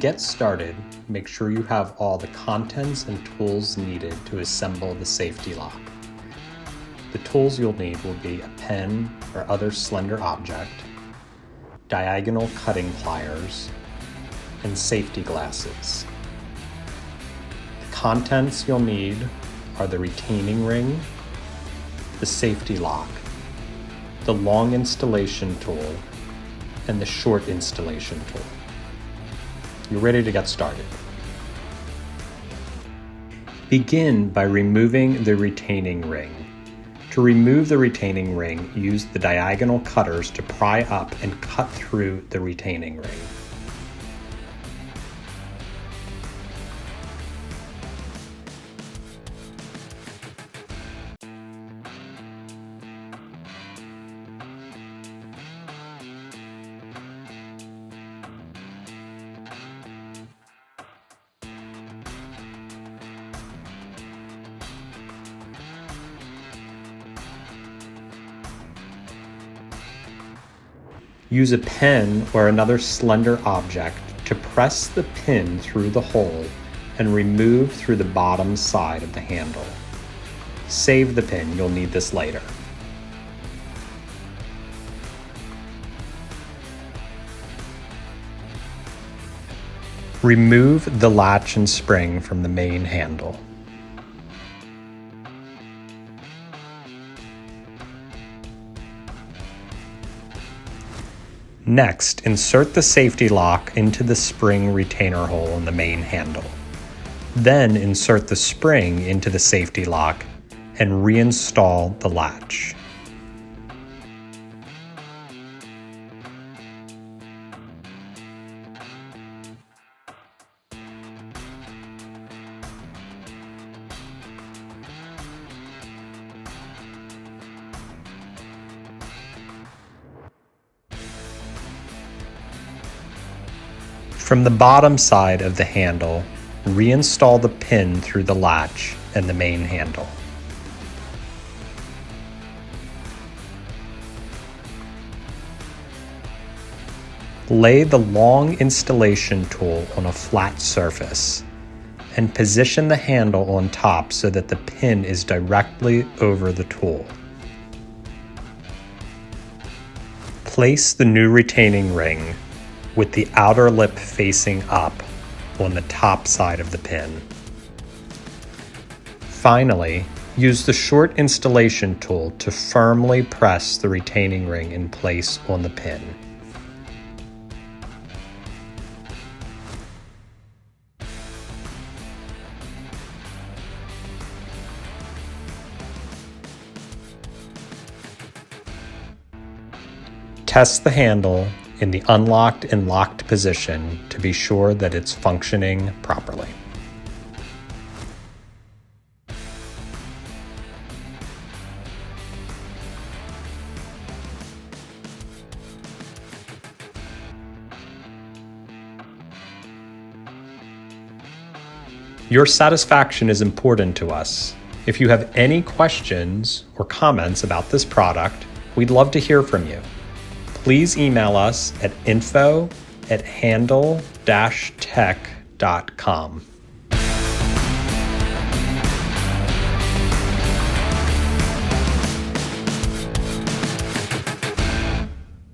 get started, make sure you have all the contents and tools needed to assemble the safety lock. The tools you'll need will be a pen or other slender object, diagonal cutting pliers, and safety glasses. The contents you'll need are the retaining ring, the safety lock, the long installation tool, and the short installation tool. You're ready to get started. Begin by removing the retaining ring. To remove the retaining ring, use the diagonal cutters to pry up and cut through the retaining ring. Use a pen or another slender object to press the pin through the hole and remove through the bottom side of the handle. Save the pin, you'll need this later. Remove the latch and spring from the main handle. Next, insert the safety lock into the spring retainer hole in the main handle. Then insert the spring into the safety lock and reinstall the latch. From the bottom side of the handle, reinstall the pin through the latch and the main handle. Lay the long installation tool on a flat surface and position the handle on top so that the pin is directly over the tool. Place the new retaining ring with the outer lip facing up on the top side of the pin. Finally, use the short installation tool to firmly press the retaining ring in place on the pin. Test the handle in the unlocked and locked position to be sure that it's functioning properly. Your satisfaction is important to us. If you have any questions or comments about this product, we'd love to hear from you. Please email us at info@handle-tech.com.